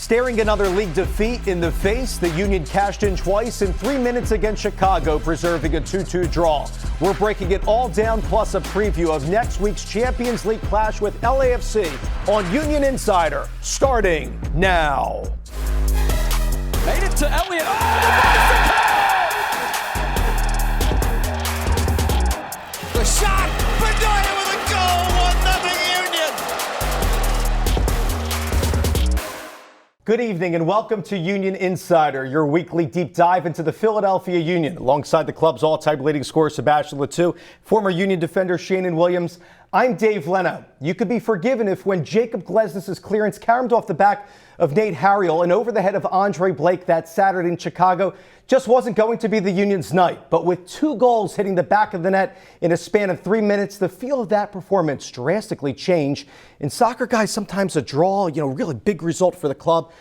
Staring another league defeat in the face, the Union cashed in twice in 3 minutes against Chicago, preserving a 2-2 draw. We're breaking it all down, plus a preview of next week's Champions League clash with LAFC on Union Insider, starting now. Made it to Elliott. The shot, Bedoya with a goal, 1-0 Union. Good evening and welcome to Union Insider, your weekly deep dive into the Philadelphia Union. Alongside the club's all-time leading scorer, Sebastian Letou, former Union defender Sheanon Williams, I'm Dave Leno. You could be forgiven if when Jacob Glesnes' clearance caromed off the back of Nate Harriel and over the head of Andre Blake that Saturday in Chicago just wasn't going to be the Union's night. But with 2 goals hitting the back of the net in a span of 3 minutes, the feel of that performance drastically changed. In soccer, guys, sometimes a draw, really big result for the club.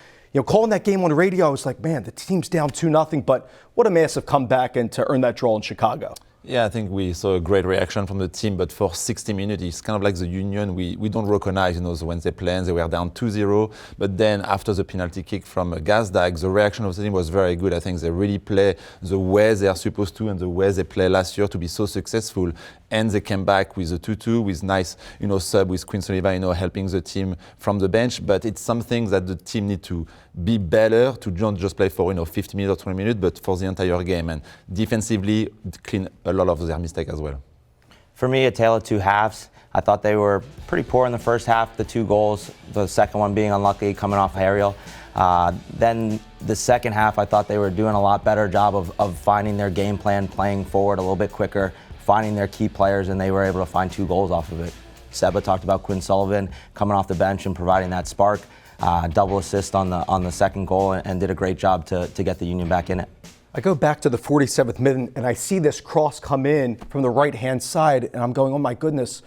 Calling that game on the radio, I was like, man, the team's down 2-0, but what a massive comeback and to earn that draw in Chicago. Yeah, I think we saw a great reaction from the team, but for 60 minutes, it's kind of like the Union. We don't recognize, when they play, they were down 2-0. But then after the penalty kick from Gazdag, the reaction of the team was very good. I think they really play the way they are supposed to and the way they play last year to be so successful. And they came back with a 2-2 with nice, sub with Quinn Sullivan, helping the team from the bench. But it's something that the team need to be better, to not just play for 50 minutes or 20 minutes, but for the entire game. And defensively, clean a lot of their mistakes as well. For me, a tale of 2 halves. I thought they were pretty poor in the first half, the 2 goals, the second one being unlucky, coming off Harriel. Then the second half, I thought they were doing a lot better job of finding their game plan, playing forward a little bit quicker, finding their key players, and they were able to find 2 goals off of it. Seba talked about Quinn Sullivan coming off the bench and providing that spark. Double assist on the second goal and did a great job to get the Union back in it. I go back to the 47th minute and I see this cross come in from the right-hand side and I'm going, oh my goodness.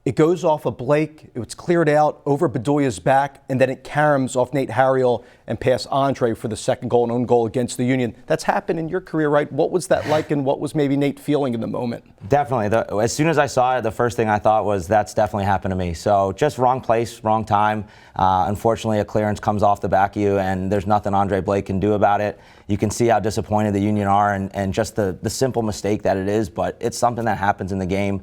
It goes off of Blake, it was cleared out over Bedoya's back, and then it caroms off Nate Harriel and past Andre for the second goal and own goal against the Union. That's happened in your career, right? What was that like and what was maybe Nate feeling in the moment? Definitely. As soon as I saw it, the first thing I thought was that's definitely happened to me. So just wrong place, wrong time. Unfortunately, a clearance comes off the back of you and there's nothing Andre Blake can do about it. You can see how disappointed the Union are and just the simple mistake that it is, but it's something that happens in the game.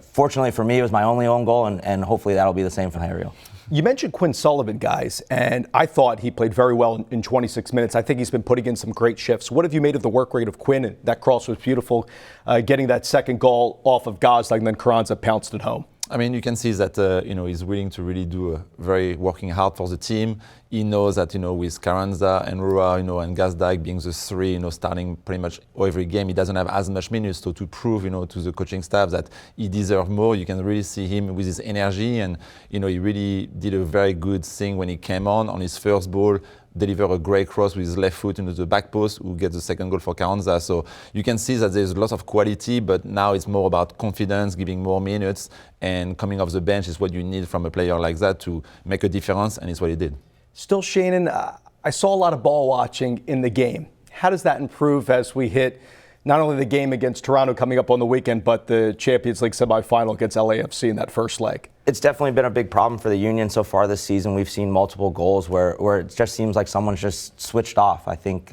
Fortunately for me, it was my only own goal, and hopefully that'll be the same for Harriel. You mentioned Quinn Sullivan, guys, and I thought he played very well in 26 minutes. I think he's been putting in some great shifts. What have you made of the work rate of Quinn? And that cross was beautiful, getting that second goal off of Gazdag, and then Carranza pounced it home. I mean, you can see that, he's willing to really do very working hard for the team. He knows that, with Carranza and Rua, and Gazdag being the 3, starting pretty much every game, he doesn't have as much minutes. So to prove, to the coaching staff that he deserves more, you can really see him with his energy. And, he really did a very good thing when he came on his first ball, deliver a great cross with his left foot into the back post, who gets the second goal for Carranza. So you can see that there's lots of quality, but now it's more about confidence, giving more minutes, and coming off the bench is what you need from a player like that to make a difference, and it's what he did. Still, Sheanon, I saw a lot of ball watching in the game. How does that improve as we hit not only the game against Toronto coming up on the weekend, but the Champions League semifinal against LAFC in that first leg? It's definitely been a big problem for the Union so far this season. We've seen multiple goals where it just seems like someone's just switched off. I think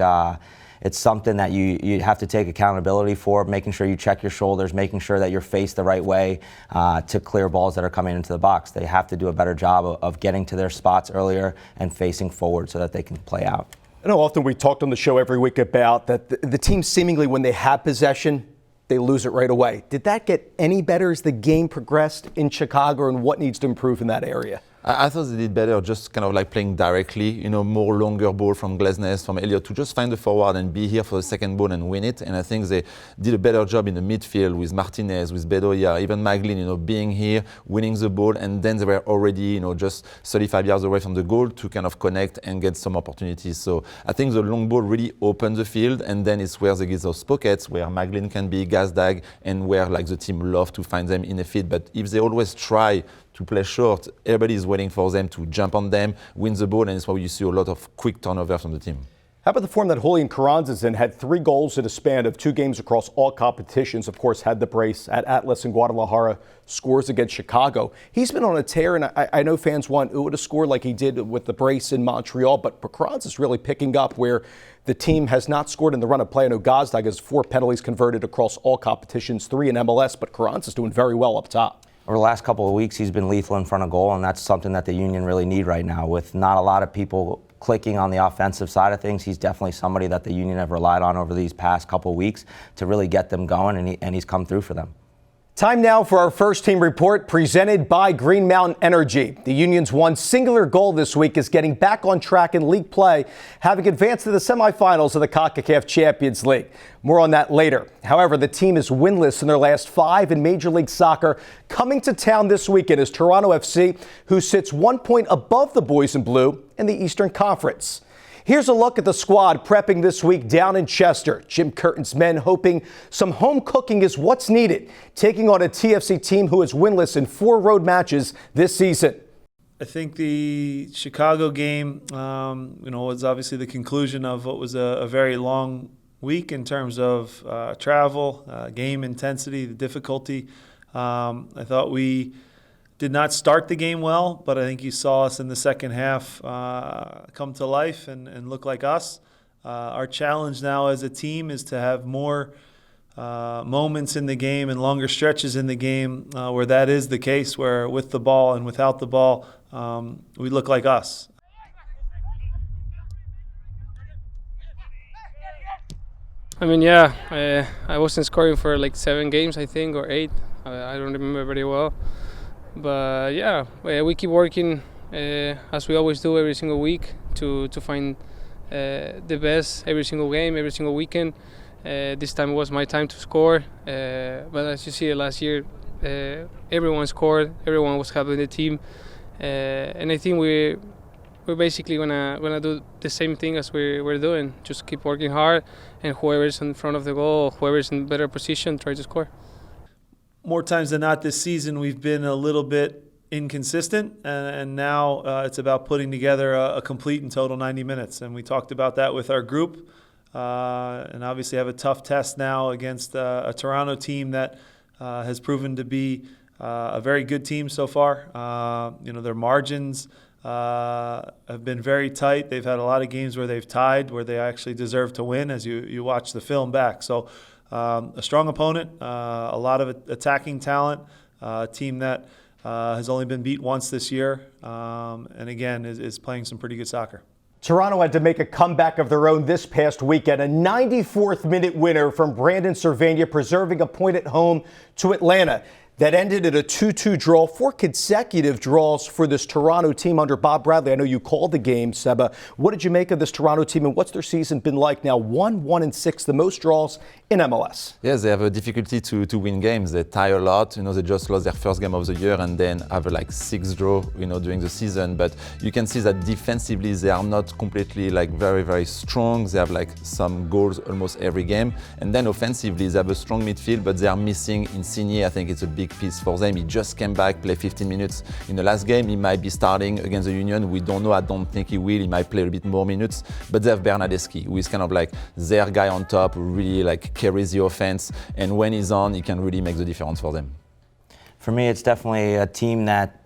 it's something that you have to take accountability for, making sure you check your shoulders, making sure that you're faced the right way to clear balls that are coming into the box. They have to do a better job of getting to their spots earlier and facing forward so that they can play out. I know often we talked on the show every week about that the team seemingly when they have possession, they lose it right away. Did that get any better as the game progressed in Chicago, and what needs to improve in that area? I thought they did better just kind of like playing directly, more longer ball from Glesnes, from Elliott, to just find the forward and be here for the second ball and win it. And I think they did a better job in the midfield with Martinez, with Bedoya, even Maglin, being here, winning the ball. And then they were already, just 35 yards away from the goal to kind of connect and get some opportunities. So I think the long ball really opened the field, and then it's where they get those pockets where Maglin can be, Gazdag, and where like the team love to find them in the field. But if they always try to play short, everybody is waiting for them to jump on them, win the ball, and it's why you see a lot of quick turnover from the team. How about the form that Julian Carranza is in? Had 3 goals in a span of 2 games across all competitions. Of course, had the brace at Atlas and Guadalajara, scores against Chicago. He's been on a tear, and I know fans want Ua to score like he did with the brace in Montreal, but Carranza is really picking up where the team has not scored in the run of play. I know Gazdag has 4 penalties converted across all competitions, 3 in MLS, but Carranza is doing very well up top. Over the last couple of weeks, he's been lethal in front of goal, and that's something that the Union really need right now. With not a lot of people clicking on the offensive side of things, he's definitely somebody that the Union have relied on over these past couple of weeks to really get them going, and he's come through for them. Time now for our first team report presented by Green Mountain Energy. The Union's one singular goal this week is getting back on track in league play, having advanced to the semifinals of the CONCACAF Champions League. More on that later. However, the team is winless in their last 5 in Major League Soccer. Coming to town this weekend is Toronto FC, who sits 1 point above the Boys in Blue in the Eastern Conference. Here's a look at the squad prepping this week down in Chester. Jim Curtin's men hoping some home cooking is what's needed, taking on a TFC team who is winless in 4 road matches this season. I think the Chicago game, was obviously the conclusion of what was a very long week in terms of travel, game intensity, the difficulty. I thought we did not start the game well, but I think you saw us in the second half come to life and look like us. Our challenge now as a team is to have more moments in the game and longer stretches in the game where that is the case, where with the ball and without the ball, we look like us. I mean, yeah, I wasn't scoring for like 7 games, I think, or 8. I don't remember very well. But yeah, we keep working as we always do every single week to find the best every single game, every single weekend. This time it was my time to score. But as you see, last year everyone scored, everyone was helping the team, and I think we're basically gonna do the same thing as we're doing. Just keep working hard, and whoever's in front of the goal, whoever's in better position, try to score. More times than not this season, we've been a little bit inconsistent, and now it's about putting together a complete and total 90 minutes. And we talked about that with our group, and obviously have a tough test now against a Toronto team that has proven to be a very good team so far. Their margins have been very tight. They've had a lot of games where they've tied, where they actually deserve to win as you watch the film back. So a strong opponent, a lot of attacking talent, a team that has only been beat once this year, and again is playing some pretty good soccer. Toronto had to make a comeback of their own this past weekend. A 94th minute winner from Brandon Cervania, preserving a point at home to Atlanta. That ended in a 2-2 draw, 4 consecutive draws for this Toronto team under Bob Bradley. I know you called the game, Seba. What did you make of this Toronto team, and what's their season been like now? 1-1-6, the most draws in MLS. Yes, they have a difficulty to win games. They tie a lot. They just lost their first game of the year and then have like 6 draws, during the season. But you can see that defensively they are not completely very, very strong. They have some goals almost every game. And then offensively they have a strong midfield, but they are missing Insigne. I think it's a big piece for them. He just came back, played 15 minutes in the last game. He might be starting against the Union. We don't know. I don't think he will. He might play a bit more minutes. But they have Bernadeschi, who is kind of their guy on top, who really carries the offense. And when he's on, he can really make the difference for them. For me, it's definitely a team that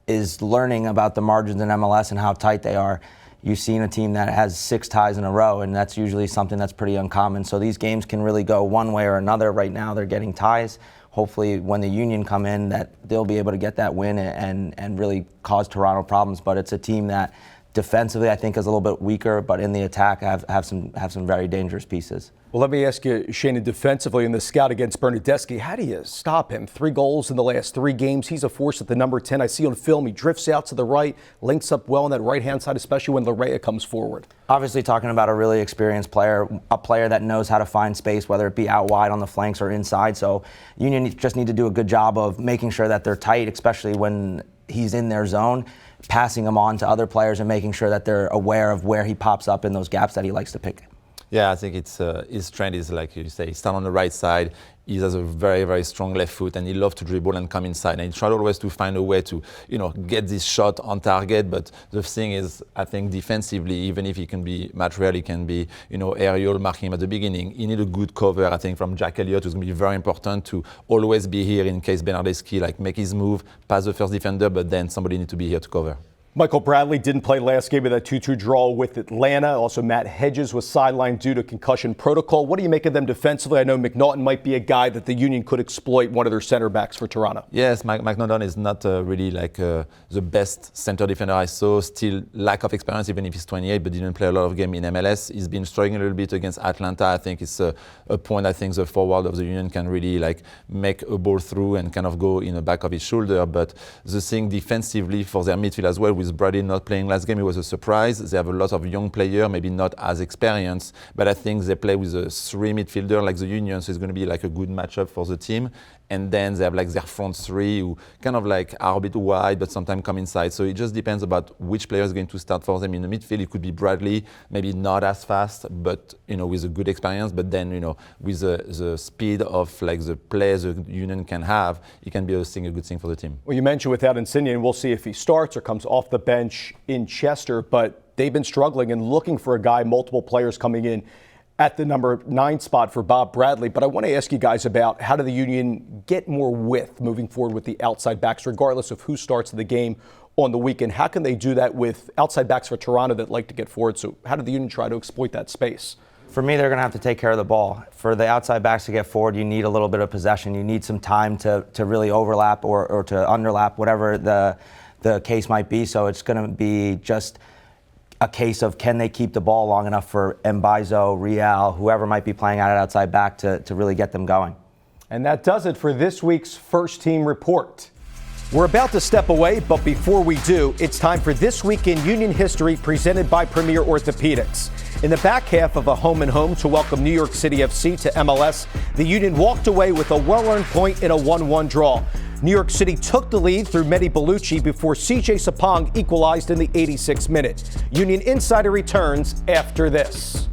is learning about the margins in MLS and how tight they are. You've seen a team that has 6 ties in a row, and that's usually something that's pretty uncommon. So these games can really go one way or another. Right now, they're getting ties. Hopefully, when the Union come in, that they'll be able to get that win and really cause Toronto problems. But it's a team that defensively, I think, is a little bit weaker, but in the attack, have some very dangerous pieces. Well, let me ask you, Sheanon, defensively in the scout against Bernadeschi, how do you stop him? 3 goals in the last 3 games. He's a force at the number 10. I see on film he drifts out to the right, links up well on that right-hand side, especially when Larea comes forward. Obviously talking about a really experienced player, a player that knows how to find space, whether it be out wide on the flanks or inside. So Union just need to do a good job of making sure that they're tight, especially when he's in their zone, passing him on to other players and making sure that they're aware of where he pops up in those gaps that he likes to pick. Yeah, I think it's his strength is, like you say, he stands on the right side. He has a very, very strong left foot, and he loves to dribble and come inside. And he tries always to find a way to, get this shot on target. But the thing is, I think defensively, even if he can be material, he can be, aerial, marking him at the beginning. He needs a good cover, I think, from Jack Elliott, who's going to be very important to always be here in case Bernardeschi, make his move, pass the first defender, but then somebody needs to be here to cover. Michael Bradley didn't play last game of that 2-2 draw with Atlanta. Also, Matt Hedges was sidelined due to concussion protocol. What do you make of them defensively? I know McNaughton might be a guy that the Union could exploit, one of their center backs for Toronto. Yes, McNaughton is not really the best center defender I saw. Still lack of experience, even if he's 28, but didn't play a lot of game in MLS. He's been struggling a little bit against Atlanta. I think it's a point I think the forward of the Union can really make a ball through and kind of go in the back of his shoulder. But the thing defensively for their midfield as well, with Bradley not playing last game, it was a surprise. They have a lot of young players, maybe not as experienced, but I think they play with a 3 midfielder like the Union, so it's going to be a good matchup for the team. And then they have their front 3 who kind of are a bit wide, but sometimes come inside. So it just depends about which player is going to start for them in the midfield. It could be Bradley, maybe not as fast, but with a good experience. But then with the speed of the players the Union can have, it can be a good thing for the team. Well, you mentioned without Insigne, and we'll see if he starts or comes off the bench in Chester. But they've been struggling and looking for a guy, multiple players coming in at the number 9 spot for Bob Bradley. But I want to ask you guys about how do the Union get more width moving forward with the outside backs, regardless of who starts the game on the weekend. How can they do that with outside backs for Toronto that like to get forward? So how do the Union try to exploit that space? For me, they're going to have to take care of the ball. For the outside backs to get forward, you need a little bit of possession. You need some time to really overlap or to underlap, whatever the case might be. So it's going to be just a case of can they keep the ball long enough for Mbaizo, Real, whoever might be playing out at outside back to really get them going. And that does it for this week's First Team Report. We're about to step away, but before we do, it's time for This Week in Union History presented by Premier Orthopedics. In the back half of a home-and-home to welcome New York City FC to MLS, the Union walked away with a well-earned point in a 1-1 draw. New York City took the lead through Mehdi Bellucci before CJ Sapong equalized in the 86th minute. Union Insider returns after this.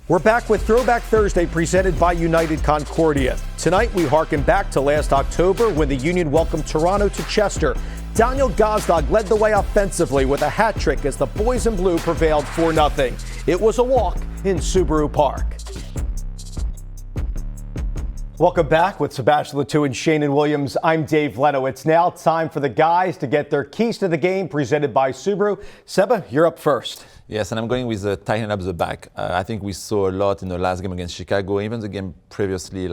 We're back with Throwback Thursday presented by United Concordia. Tonight we harken back to last October when the Union welcomed Toronto to Chester. Daniel Gazdag led the way offensively with a hat trick as the boys in blue prevailed 4-0. It was a walk in Subaru Park. Welcome back with Sebastian Latou and Sheanon Williams. I'm Dave Leno. It's now time for the guys to get their keys to the game presented by Subaru. Seba, you're up first. Yes, and I'm going with tightening up the back. I think we saw a lot in the last game against Chicago, even the game previously,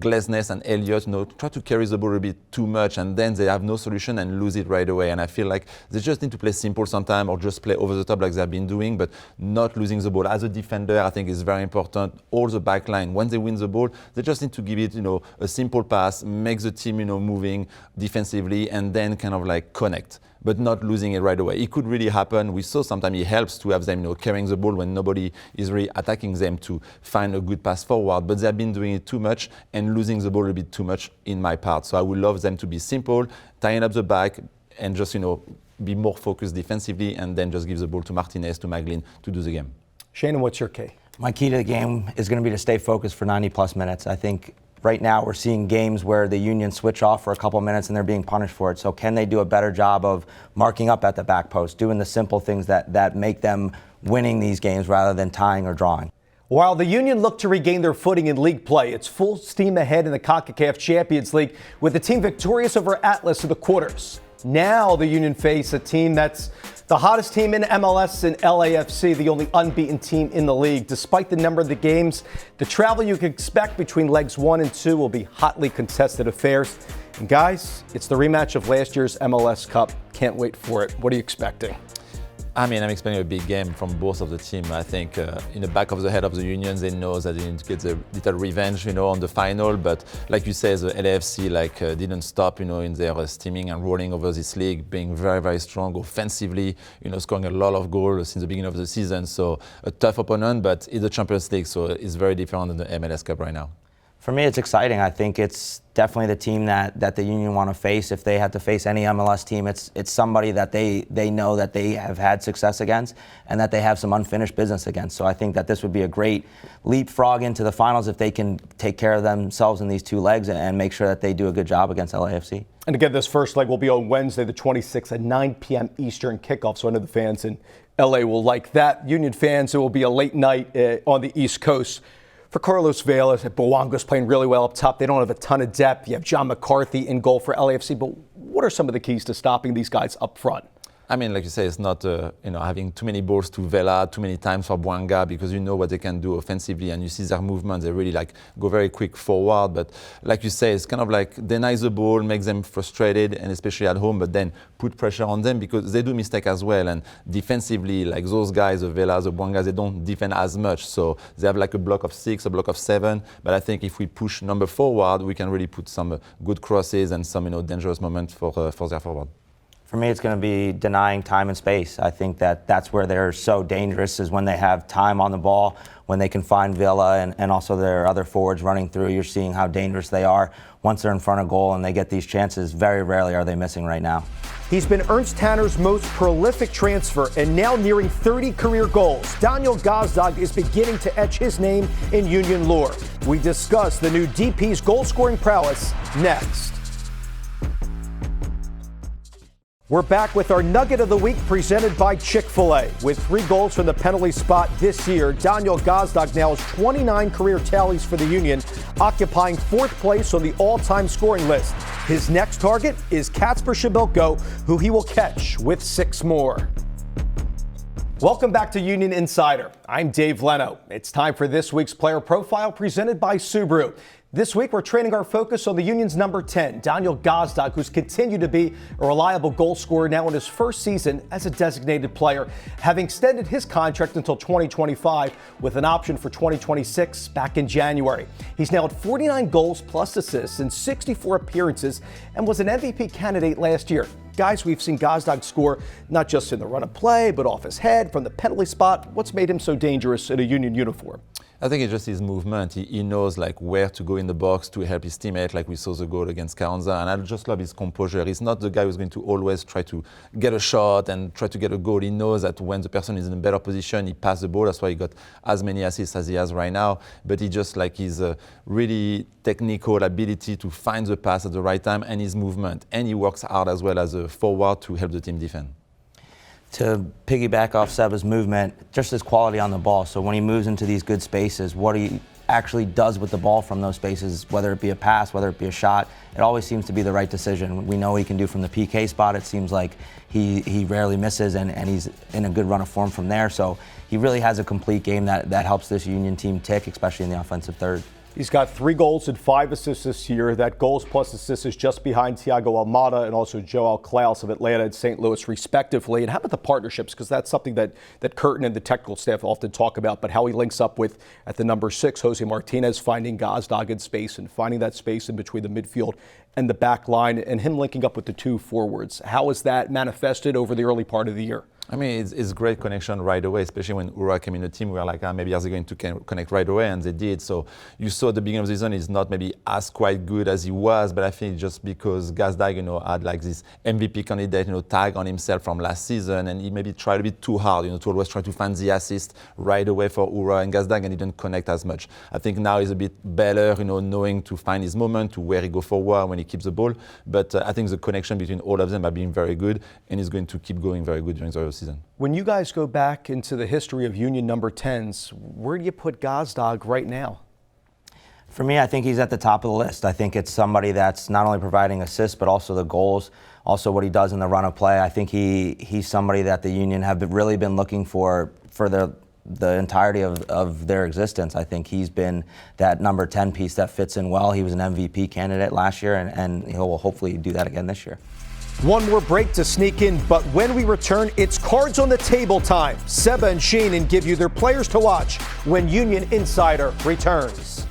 Glasness and Elliott, try to carry the ball a bit too much, and then they have no solution and lose it right away. And I feel like they just need to play simple sometimes or just play over the top like they've been doing, but not losing the ball. As a defender, I think it's very important. All the back line, when they win the ball, they just need to give it, a simple pass, make the team, moving defensively, and then kind of connect, but not losing it right away. It could really happen. We saw sometimes it helps to have them carrying the ball when nobody is really attacking them to find a good pass forward, but they've been doing it too much and losing the ball a bit too much in my part. So I would love them to be simple, tying up the back, and just be more focused defensively, and then just give the ball to Martinez, to Maglin to do the game. Sheanon, what's your key? My key to the game is going to be to stay focused for 90-plus minutes. I think right now we're seeing games where the Union switch off for a couple minutes and they're being punished for it. So can they do a better job of marking up at the back post, doing the simple things that make them winning these games rather than tying or drawing? While the Union look to regain their footing in league play, it's full steam ahead in the CONCACAF Champions League with the team victorious over Atlas in the quarters. Now the Union face a team that's the hottest team in MLS in LAFC, the only unbeaten team in the league. Despite the number of the games, the travel you can expect between legs 1 and 2 will be hotly contested affairs. And guys, it's the rematch of last year's MLS Cup. Can't wait for it. What are you expecting? I'm expecting a big game from both of the team. I think in the back of the head of the Union, they know that they need to get a little revenge, on the final. But like you say, the LAFC didn't stop, in their steaming and rolling over this league, being very, very strong offensively, scoring a lot of goals since the beginning of the season. So a tough opponent, but it's the Champions League, so it's very different than the MLS Cup right now. For me, it's exciting. I think it's definitely the team that the Union want to face. If they had to face any MLS team, it's somebody that they know that they have had success against and that they have some unfinished business against. So I think that this would be a great leapfrog into the finals if they can take care of themselves in these two legs and make sure that they do a good job against LAFC. And again, this first leg will be on Wednesday, the 26th at 9 p.m. Eastern kickoff. So I know the fans in LA will like that. Union fans, it will be a late night on the East Coast. For Carlos Vela, Bowanga's playing really well up top. They don't have a ton of depth. You have John McCarthy in goal for LAFC. But what are some of the keys to stopping these guys up front? I mean, like you say, it's not having too many balls to Vela too many times for Bouanga, because you know what they can do offensively and you see their movements. They really go very quick forward. But like you say, it's kind of like deny the ball, makes them frustrated, and especially at home, but then put pressure on them because they do mistake as well. And defensively, like those guys, the Vela, the Bouanga, they don't defend as much. So they have like a block of 6, a block of 7. But I think if we push number forward, we can really put some good crosses and some dangerous moments for their forward. For me, it's going to be denying time and space. I think that's where they're so dangerous, is when they have time on the ball, when they can find Villa and also their other forwards running through. You're seeing how dangerous they are. Once they're in front of goal and they get these chances, very rarely are they missing right now. He's been Ernst Tanner's most prolific transfer and now nearing 30 career goals. Daniel Gazdag is beginning to etch his name in Union lore. We discuss the new DP's goal-scoring prowess next. We're back with our Nugget of the Week presented by Chick-fil-A. With 3 goals from the penalty spot this year, Daniel Gazdag now has 29 career tallies for the Union, occupying 4th place on the all-time scoring list. His next target is Kacper Przybyłko, who he will catch with 6 more. Welcome back to Union Insider. I'm Dave Leno. It's time for this week's player profile presented by Subaru. This week, we're training our focus on the Union's number 10, Daniel Gazdag, who's continued to be a reliable goal scorer now in his first season as a designated player, having extended his contract until 2025 with an option for 2026 back in January. He's now at 49 goals plus assists in 64 appearances and was an MVP candidate last year. Guys, we've seen Gazdag score not just in the run of play, but off his head, from the penalty spot. What's made him so dangerous in a Union uniform? I think it's just his movement. He knows where to go in the box to help his teammate, like we saw the goal against Carranza. And I just love his composure. He's not the guy who's going to always try to get a shot and try to get a goal. He knows that when the person is in a better position, he passes the ball. That's why he got as many assists as he has right now. But he just his really technical ability to find the pass at the right time and his movement. And he works hard as well as a forward to help the team defend. To piggyback off Seba's movement, just his quality on the ball. So when he moves into these good spaces, what he actually does with the ball from those spaces, whether it be a pass, whether it be a shot, it always seems to be the right decision. We know what he can do from the PK spot. It seems like he rarely misses, and he's in a good run of form from there. So he really has a complete game that helps this Union team tick, especially in the offensive third. He's got 3 goals and 5 assists this year. That goals plus assists is just behind Thiago Almada and also Joao Klaus of Atlanta and St. Louis, respectively. And how about the partnerships? Because that's something that Curtin and the technical staff often talk about, but how he links up with, at the number 6, Jose Martinez, finding Gazdag in space and finding that space in between the midfield and the back line, and him linking up with the 2 forwards. How is that manifested over the early part of the year? I mean, it's great connection right away, especially when Ura came in the team. We were like, maybe are they going to connect right away? And they did. So you saw at the beginning of the season, he's not maybe as quite good as he was, but I think just because Gazdag, had this MVP candidate, tag on himself from last season, and he maybe tried a bit too hard, to always try to find the assist right away for Ura and Gazdag, and he didn't connect as much. I think now he's a bit better, knowing to find his moment, to where he go forward when he keeps the ball. But I think the connection between all of them have been very good, and he's going to keep going very good during the season. When you guys go back into the history of Union number 10s, where do you put Gazdag right now? For me, I think he's at the top of the list. I think it's somebody that's not only providing assists, but also the goals, also what he does in the run of play. I think he's somebody that the Union have really been looking for the entirety of their existence. I think he's been that number 10 piece that fits in well. He was an MVP candidate last year, and he will hopefully do that again this year. One more break to sneak in, but when we return, it's cards on the table time. Seba and Sheanon give you their players to watch when Union Insider returns.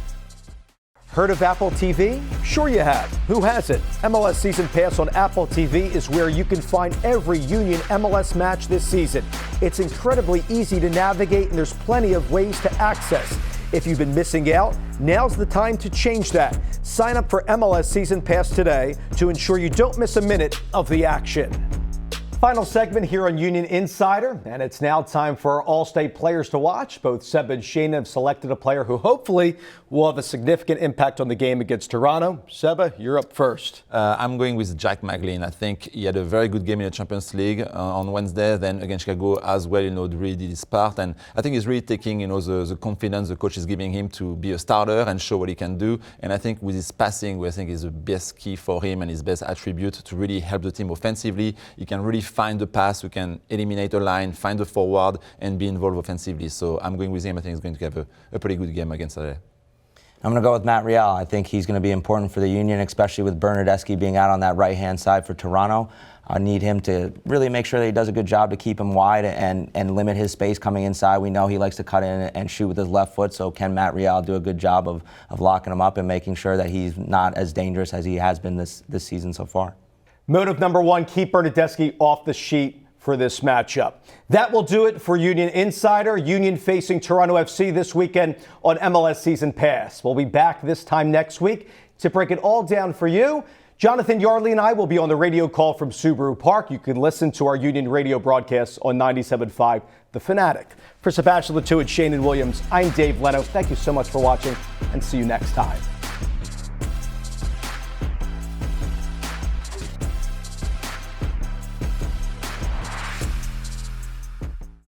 Heard of Apple TV? Sure you have. Who hasn't? MLS Season Pass on Apple TV is where you can find every Union MLS match this season. It's incredibly easy to navigate, and there's plenty of ways to access. If you've been missing out, now's the time to change that. Sign up for MLS Season Pass today to ensure you don't miss a minute of the action. Final segment here on Union Insider, and it's now time for our All-State players to watch. Both Seba and Sheanon have selected a player who hopefully will have a significant impact on the game against Toronto. Seba, you're up first. I'm going with Jack McGlynn. I think he had a very good game in the Champions League on Wednesday, then against Chicago as well, really did his part. And I think he's really taking, the confidence the coach is giving him to be a starter and show what he can do. And I think with his passing, I think is the best key for him and his best attribute to really help the team offensively. He can really find the pass, we can eliminate a line, find the forward, and be involved offensively. So I'm going with him. I think he's going to have a pretty good game against LA. I'm going to go with Matt Real. I think he's going to be important for the Union, especially with Bernardeschi being out on that right-hand side for Toronto. I need him to really make sure that he does a good job to keep him wide and limit his space coming inside. We know he likes to cut in and shoot with his left foot, so can Matt Real do a good job of locking him up and making sure that he's not as dangerous as he has been this season so far? Motive number one, keep Bernardeschi off the sheet for this matchup. That will do it for Union Insider. Union facing Toronto FC this weekend on MLS Season Pass. We'll be back this time next week to break it all down for you. Jonathan Yardley and I will be on the radio call from Subaru Park. You can listen to our Union radio broadcasts on 97.5 The Fanatic. For Sebastian Latou and Sheanon Williams, I'm Dave Leno. Thank you so much for watching, and see you next time.